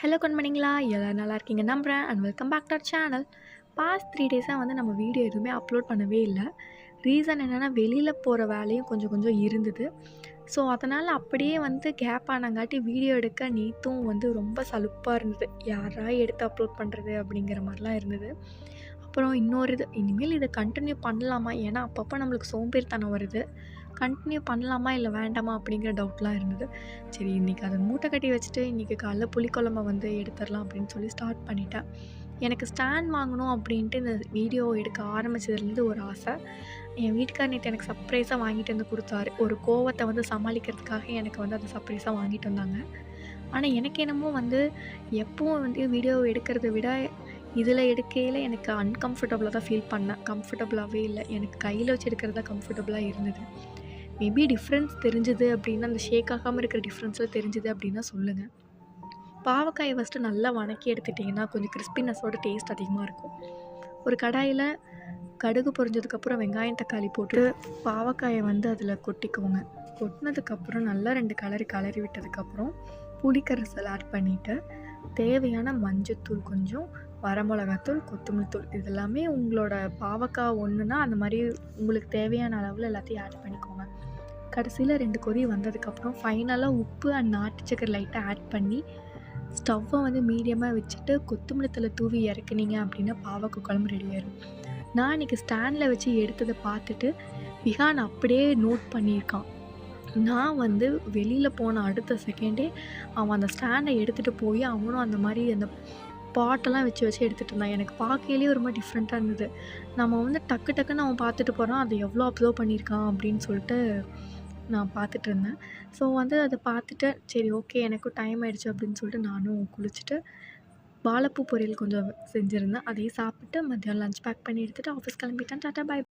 Hello கண்மணிங்களா, எல்லாரும் நல்லா இருக்கீங்க நம்புறேன். And welcome back to our channel. Past 3 டேஸாக வந்து நம்ம வீடியோ எதுவுமே அப்லோட் பண்ணவே இல்லை. ரீசன் என்னென்னா, வெளியில் போகிற வேலையும் கொஞ்சம் கொஞ்சம் இருந்தது. ஸோ அதனால் அப்படியே வந்து கேப் ஆனங்காட்டி வீடியோ எடுக்க நேற்றும் வந்து ரொம்ப சலுப்பாக இருந்தது. யாரா எடுத்து அப்லோட் பண்ணுறது அப்படிங்கிற மாதிரிலாம் இருந்தது. அப்புறம் இன்னொரு இனிமேல் இதை கண்டினியூ பண்ணலாமா, ஏன்னா அப்பப்போ நம்மளுக்கு சோம்பேறித்தனம் வருது. கண்டினியூ பண்ணலாமா இல்லை வேண்டாமா அப்படிங்கிற டவுட்லாம் இருந்தது. சரி, இன்றைக்கி அதை மூட்டை கட்டி வச்சுட்டு இன்றைக்கி காலைல புளிக்குழம்ப வந்து எடுத்துடலாம் அப்படின்னு சொல்லி ஸ்டார்ட் பண்ணிட்டேன். எனக்கு ஸ்டாண்ட் வாங்கணும் அப்படின்ட்டு இந்த வீடியோ எடுக்க ஆரம்பித்ததுலேருந்து ஒரு ஆசை. என் வீட்டுக்கார் நேற்று எனக்கு சர்ப்ரைஸாக வாங்கிட்டு வந்து கொடுத்தாரு. ஒரு கோவத்தை வந்து சமாளிக்கிறதுக்காக எனக்கு வந்து அதை சர்ப்ரைஸாக வாங்கிட்டு வந்தாங்க. ஆனால் எனக்கு என்னமோ வந்து எப்பவும் வந்து வீடியோ எடுக்கிறத விட இதில் எடுக்கையில் எனக்கு அன்கம்ஃபர்டபுளாக தான் ஃபீல் பண்ணேன். கம்ஃபர்டபுளாகவே இல்லை. எனக்கு கையில் வச்சு எடுக்கிறது தான் கம்ஃபர்டபுளாக இருந்தது. மேபி டிஃப்ரென்ஸ் தெரிஞ்சுது அப்படின்னா, அந்த ஷேக் ஆகாமல் இருக்கிற டிஃப்ரென்ஸில் தெரிஞ்சுது அப்படின்னா சொல்லுங்கள். பாவக்காயை ஃபஸ்ட்டு நல்லா வணக்கி எடுத்துட்டிங்கன்னா கொஞ்சம் கிறிஸ்பினஸோட டேஸ்ட் அதிகமாக இருக்கும். ஒரு கடாயில் கடுகு பொரிஞ்சதுக்கப்புறம் வெங்காயம் தக்காளி போட்டு பாவக்காயை வந்து அதில் கொட்டிக்குவோங்க. கொட்டினதுக்கப்புறம் நல்லா 2 கலரி விட்டதுக்கப்புறம் புளிக்கரைசல் ஆட் பண்ணிவிட்டு தேவையான மஞ்சத்தூள் கொஞ்சம், வரமிளகாத்தூள், கொத்தமல்லி தூள், இது எல்லாமே உங்களோட பாவக்காய் ஒன்றுனா அந்த மாதிரி உங்களுக்கு தேவையான அளவில் எல்லாத்தையும் ஆட் பண்ணிக்கோங்க. கடைசியில் 2 கொதி வந்ததுக்கப்புறம் ஃபைனலாக உப்பு அண்ட் நாட்டு சக்கரை லைட்டாக ஆட் பண்ணி ஸ்டவ்வை வந்து மீடியமாக வச்சுட்டு கொத்தமல்லி தழை தூவி இறக்குனீங்க அப்படின்னா பாவக்காய் குழம்பு ரெடி ஆயிடும். நான் இன்றைக்கி ஸ்டாண்டில் வச்சு எடுத்ததை பார்த்துட்டு விஹான் அப்படியே நோட் பண்ணியிருக்கான். நான் வந்து வெளியில் போன அடுத்த செகண்டே அவன் அந்த ஸ்டாண்டை எடுத்துகிட்டு போய் அவனும் அந்த மாதிரி அந்த பாட்டெல்லாம் வச்சு எடுத்துகிட்டு இருந்தான். எனக்கு பார்க்கையிலே ஒரு மாதிரி டிஃப்ரெண்ட்டாக இருந்தது. நம்ம வந்து டக்குன்னு அவன் பார்த்துட்டு போகிறான், அதை எவ்வளோ அப்சர்வ் பண்ணியிருக்கான் அப்படின்னு சொல்லிட்டு நான் பார்த்துட்டு இருந்தேன். ஸோ வந்து அதை பார்த்துட்டு சரி ஓகே, எனக்கும் டைம் ஆகிடுச்சு அப்படின்னு சொல்லிட்டு நானும் குளிச்சுட்டு வாழைப்பூ பொரியல் கொஞ்சம் செஞ்சுருந்தேன். அதையும் சாப்பிட்டு மத்தியானம் லஞ்ச் பேக் பண்ணி எடுத்துகிட்டு ஆஃபீஸ் கிளம்பிட்டேன். டாட்டா பாய்.